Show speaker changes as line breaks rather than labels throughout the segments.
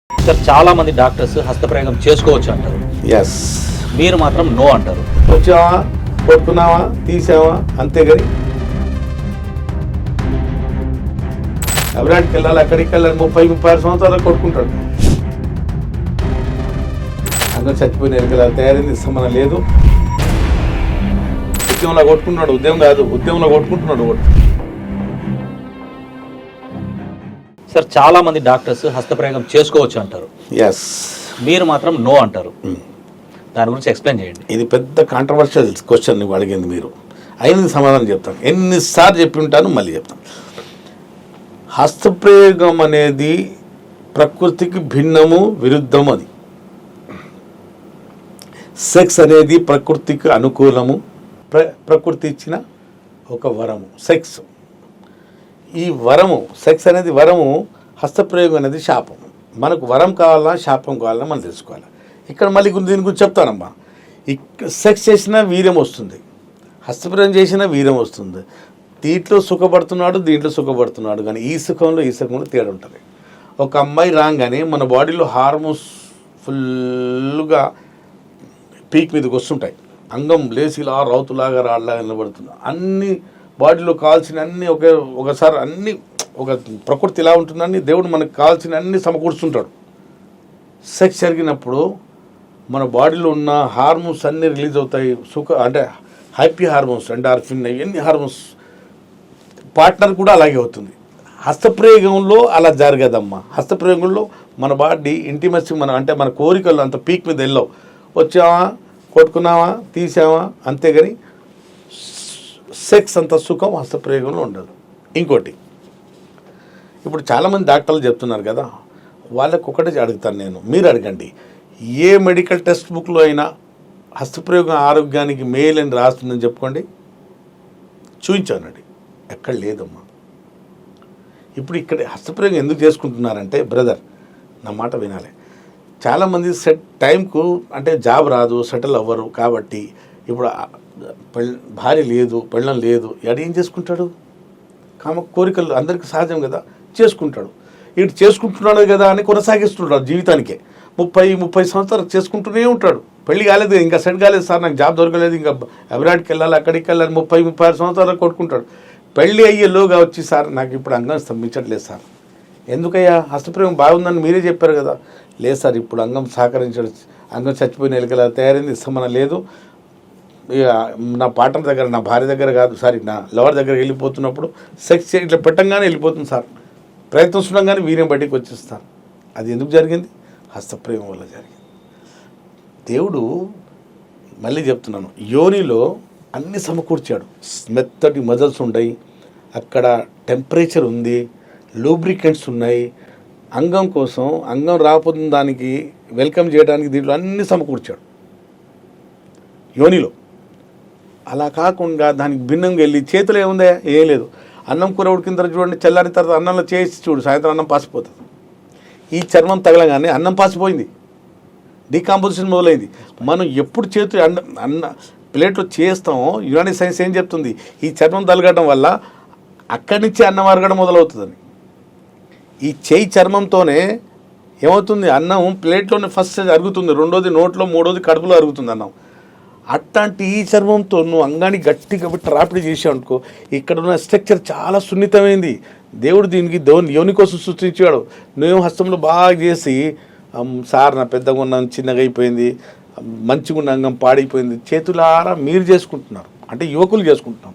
Sir చాలా మంది doctors హస్తప్రయోగం చేసుకోవచ్చు అంటారు,
ఎస్.
మీరు మాత్రం నో అంటారు.
వచ్చావా, కొట్టుకున్నావా, తీసావా, అంతేగాని అబ్రాడ్కి వెళ్ళాలి, అక్కడికి వెళ్ళాలి, 30-36 సంవత్సరాలు కొట్టుకుంటాడు. అందరూ చచ్చిపోయిన ఎలుకలా తయారైంది, సంబంధం లేదు. ఉద్యమంలో కొట్టుకుంటున్నాడు, ఉద్యమం కాదు, ఉద్యమంలో కొట్టుకుంటున్నాడు.
సార్ చాలా మంది డాక్టర్స్ హస్తప్రయోగం చేసుకోవచ్చు అంటారు,
ఎస్.
మీరు మాత్రం నో అంటారు. దాని గురించి ఎక్స్ప్లెయిన్ చేయండి.
ఇది పెద్ద కాంట్రవర్షియల్ క్వశ్చన్ నువ్వు అడిగింది. మీరు అయినది సమాధానం చెప్తాను, ఎన్నిసార్లు చెప్పి ఉంటాను, మళ్ళీ చెప్తాను. హస్తప్రయోగం అనేది ప్రకృతికి భిన్నము, విరుద్ధము. అది సెక్స్ అనేది ప్రకృతికి అనుకూలము, ప్రకృతి ఇచ్చిన ఒక వరము సెక్స్. ఈ వరము సెక్స్ అనేది వరము, హస్తప్రయోగం అనేది శాపం. మనకు వరం కావాలా శాపం కావాలా మనం తెలుసుకోవాలి. ఇక్కడ మళ్ళీ దీని గురించి చెప్తానమ్మా. సెక్స్ చేసినా వీర్యం వస్తుంది, హస్తప్రయోగం చేసినా వీర్యం వస్తుంది. దీంట్లో సుఖపడుతున్నాడు, దీంట్లో సుఖపడుతున్నాడు, కానీ ఈ సుఖంలో తేడా ఉంటుంది. ఒక అమ్మాయి రాగానే మన బాడీలో హార్మోన్స్ ఫుల్గా పీక్ మీదకి వస్తుంటాయి. అంగం లేచి ఇలా రౌతులాగా రాళ్ళలాగా నిలబడుతుంది. అన్ని బాడీలో కావాల్సిన అన్ని ఒకసారి అన్ని ఒక ప్రకృతి ఇలా ఉంటుందని దేవుడు మనకు కావాల్సిన అన్ని సమకూర్చుంటాడు. సెక్స్ జరిగినప్పుడు మన బాడీలో ఉన్న హార్మోన్స్ అన్నీ రిలీజ్ అవుతాయి. అంటే హ్యాపీ హార్మోన్స్, ఎండార్ఫిన్, ఎన్ని హార్మోన్స్. పార్ట్నర్ కూడా అలాగే అవుతుంది. హస్తప్రయోగంలో అలా జరగదమ్మా. హస్తప్రయోగంలో మన బాడీ ఇంటిమసీ మన కోరికలు అంత పీక్ మీద వెళ్ళావు. వచ్చావా, కొట్టుకున్నావా, తీసావా, అంతేగాని సెక్స్ అంత సుఖం హస్తప్రయోగంలో ఉండదు. ఇంకోటి, ఇప్పుడు చాలామంది డాక్టర్లు చెప్తున్నారు కదా, వాళ్ళకు ఒకటే అడుగుతాను నేను, మీరు అడగండి. ఏ మెడికల్ టెక్స్ట్ బుక్లో అయినా హస్తప్రయోగం ఆరోగ్యానికి మేలు అని రాస్తుందని చెప్పుకోండి, చూపించానండి. ఎక్కడ లేదమ్మా. ఇప్పుడు ఇక్కడ హస్తప్రయోగం ఎందుకు చేసుకుంటున్నారంటే, బ్రదర్ నా మాట వినాలి. చాలామంది టైంకు అంటే జాబ్ రాదు, సెటిల్ అవ్వరు. కాబట్టి ఇప్పుడు భార్య లేదు, పెళ్ళం లేదు, ఏం చేసుకుంటాడు? కోరికలు అందరికీ సహజం కదా, చేసుకుంటాడు. ఇటు చేసుకుంటున్నాడు కదా అని కొనసాగిస్తుంటాడు జీవితానికే. 30 సంవత్సరాలు చేసుకుంటూనే ఉంటాడు. పెళ్లి కాలేదు, ఇంకా సెట్ కాలేదు సార్, నాకు జాబ్ దొరకలేదు, ఇంకా అబ్రాడ్కి వెళ్ళాలి, అక్కడికి వెళ్ళాలి, 30-36 సంవత్సరాలు కొట్టుకుంటాడు. పెళ్ళి అయ్యేలోగా వచ్చి సార్ నాకు ఇప్పుడు అంగం స్తంభించట్లేదు సార్. ఎందుకయ్యా, హస్తప్రయోగం బాగుందని మీరే చెప్పారు కదా. లేదు సార్, ఇప్పుడు అంగం సహకరించడు, అంగం చచ్చిపోయిన ఎలుకలా తయారైంది, సంబంధం లేదు. ఇక నా పార్ట్నర్ దగ్గర, నా భార్య దగ్గర కాదు సార్, నా లవర్ దగ్గర వెళ్ళిపోతున్నప్పుడు సెక్స్ ఇట్లా పెట్టంగానే వెళ్ళిపోతుంది సార్, ప్రయత్నిస్తుండగానే వీర్యం బయటికి వచ్చేస్తారు. అది ఎందుకు జరిగింది? హస్తప్రయోగం వల్ల జరిగింది. దేవుడు మళ్ళీ చెప్తున్నాను, యోనిలో అన్ని సమకూర్చాడు. మెత్తటి మజల్స్ ఉన్నాయి, అక్కడ టెంపరేచర్ ఉంది, లూబ్రికెంట్స్ ఉన్నాయి. అంగం కోసం, అంగం రాకపోతున్న దానికి వెల్కమ్ చేయడానికి దీంట్లో అన్ని సమకూర్చాడు యోనిలో. అలా కాకుండా దానికి భిన్నంగా వెళ్ళి చేతిలో ఏముందా, ఏం లేదు. అన్నం కూర ఉడికిన తర్వాత చూడండి, చల్లారిన తర్వాత అన్నంలో చేసి చూడు, సాయంత్రం అన్నం పాసిపోతుంది. ఈ చర్మం తగలగానే అన్నం పాసిపోయింది, డీకాంపోజిషన్ మొదలైంది. మనం ఎప్పుడు చేతి అన్న ప్లేట్లో చేస్తామో యునాని సైన్స్ ఏం చెప్తుంది, ఈ చర్మం తగలగడం వల్ల అక్కడి నుంచి అన్నం అరగడం మొదలవుతుందని. ఈ చేయి చర్మంతోనే ఏమవుతుంది, అన్నం ప్లేట్లోనే ఫస్ట్ అరుగుతుంది, రెండోది నోట్లో, మూడోది కడుపులో అరుగుతుంది అన్నం. అట్లాంటి ఈ చర్మంతో నువ్వు అంగాన్ని గట్టిగా పెట్టి రాపిడి చేసావు అనుకో, ఇక్కడ ఉన్న స్ట్రక్చర్ చాలా సున్నితమైంది. దేవుడు దీనికి యోని కోసం సృష్టించాడు. నువ్వు హస్తంలో బాగా చేసి సార్ నా పెద్దగా ఉన్న చిన్నగా అయిపోయింది, మంచిగా ఉన్న అంగం పాడైపోయింది, చేతులారా మీరు చేసుకుంటున్నారు. అంటే యువకులు చేసుకుంటున్నాం.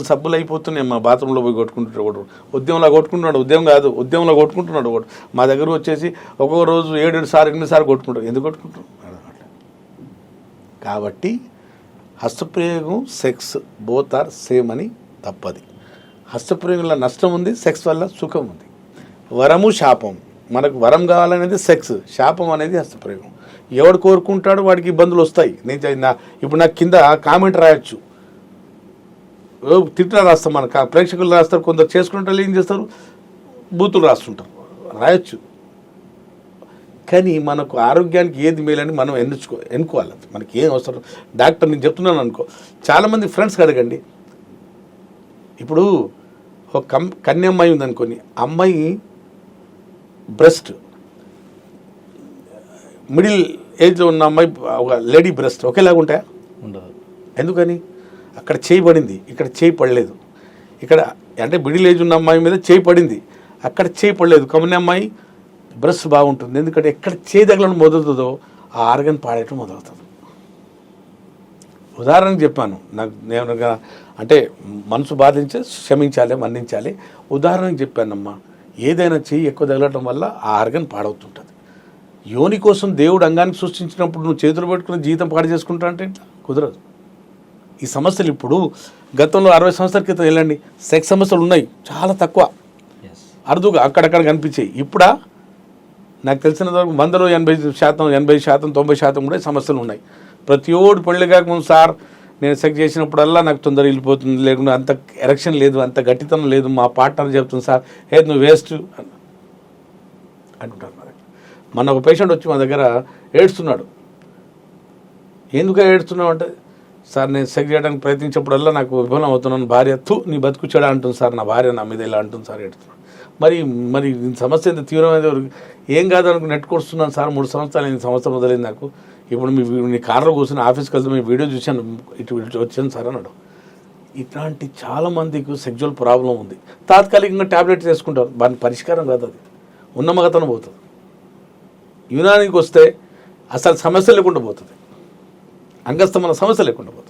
సబ్బులు అయిపోతున్నాయి. మా బాత్రూంలో పోయి కొట్టుకుంటున్నాడు ఒకడు, ఉద్యమంలో కొట్టుకుంటున్నాడు. ఉద్యమం కాదు, ఉద్యమంలో కొట్టుకుంటున్నాడు ఒకడు. మా దగ్గర వచ్చేసి ఒక్కొక్క రోజు 7 సార్లు 8 సార్లు కొట్టుకుంటాడు. ఎందుకు కొట్టుకుంటున్నాడు? కాబట్టి హస్తప్రయోగం, సెక్స్ బోత్ ఆర్ సేమ్ అని తప్పది. హస్తప్రయోగంలో నష్టం ఉంది, సెక్స్ వల్ల సుఖం ఉంది. వరము శాపం. మనకు వరం కావాలనేది సెక్స్, శాపం అనేది హస్తప్రయోగం. ఎవడు కోరుకుంటాడో వాడికి ఇబ్బందులు వస్తాయి. ఇప్పుడు నాకు కింద కామెంట్ రాయొచ్చు, తిట్లా రాస్తాం, మన ప్రేక్షకులు రాస్తారు, కొందరు చేసుకుంటారు, ఏం చేస్తారు, బూతులు రాస్తుంటారు, రాయొచ్చు. కానీ మనకు ఆరోగ్యానికి ఏది మేలని మనం ఎన్నుకోవాలి. మనకి ఏం అవసరం. డాక్టర్ నేను చెప్తున్నాను అనుకో, చాలామంది ఫ్రెండ్స్కి అడగండి. ఇప్పుడు ఒక కన్య అమ్మాయి ఉందనుకోని, అమ్మాయి బ్రెస్ట్ మిడిల్ ఏజ్లో ఉన్న అమ్మాయి ఒక లేడీ బ్రెస్ట్ ఒకేలాగా ఉంటాయా?
ఉండదు.
ఎందుకని? అక్కడ చేయి పడింది, ఇక్కడ చేయి పడలేదు. ఇక్కడ అంటే మిడిల్ ఏజ్ ఉన్న అమ్మాయి మీద చేయి పడింది, అక్కడ చేయి పడలేదు. కమని అమ్మాయి బ్రెస్ట్ బాగుంటుంది, ఎందుకంటే ఎక్కడ చేయి తగలడం మొదలుతుందో ఆ ఆర్గన్ పాడేయటం మొదలవుతుంది. ఉదాహరణకు చెప్పాను, నేను అంటే మనసు బాధించి క్షమించాలి, మన్నించాలి. ఉదాహరణకు చెప్పానమ్మా, ఏదైనా చెయ్యి ఎక్కువ తగలటం వల్ల ఆ ఆర్గన్ పాడవుతుంటుంది. యోని కోసం దేవుడు అంగాన్ని సృష్టించినప్పుడు నువ్వు చేతులు పెట్టుకుని జీవితం పాడు చేసుకుంటా అంటే కుదరదు. ఈ సమస్యలు ఇప్పుడు గతంలో 60 సంవత్సరాల క్రితం వెళ్ళండి, సెక్స్ సమస్యలు ఉన్నాయి, చాలా తక్కువ, అరుదుగా అక్కడక్కడ కనిపించాయి. ఇప్పుడా నాకు తెలిసిన వరకు 100లో 80%, 80%, 90% కూడా సమస్యలు ఉన్నాయి. ప్రతి ఓడు పెళ్లి కాకముందు సార్ నేను సెక్స్ చేసినప్పుడల్లా నాకు తొందర వెళ్ళిపోతుంది, లేకుండా అంత ఎరక్షన్ లేదు, అంత గట్టితనం లేదు, మా పార్ట్నర్ చెప్తుంది సార్ ఏ నువ్వు వేస్ట్ అంటుంటారు. మన ఒక పేషెంట్ వచ్చి మా దగ్గర ఏడుస్తున్నాడు. ఎందుకు ఏడుస్తున్నావు అంటే, సార్ నేను సెక్స్ చేయడానికి ప్రయత్నించినప్పుడల్లా నాకు విఫలం అవుతున్నాను, భార్య నీ బతుకు చెడా అంటుంది సార్, నా భార్య నా మీద ఇలా అంటుంది సార్, ఏడుతున్నాడు. మరి సమస్య ఎంత తీవ్రమైన ఏం కాదనుకు నెట్టుకొస్తున్నాను సార్, 3 సంవత్సరాలు సంవత్సరం మొదలైంది నాకు, ఇప్పుడు మీ కార్లో కూర్చొని ఆఫీస్కి వెళ్తే మీ వీడియో చూశాను, ఇటు వచ్చాను సార్ అన్నాడు. ఇట్లాంటి చాలామందికి సెక్జువల్ ప్రాబ్లం ఉంది. తాత్కాలికంగా ట్యాబ్లెట్ చేసుకుంటారు, దాని పరిష్కారం కాదు, అది ఉన్నమగతనం పోతుంది. యునానికి వస్తే అసలు సమస్య లేకుండా పోతుంది, అంగస్తమైన సమస్య లేకుండా పోతుంది.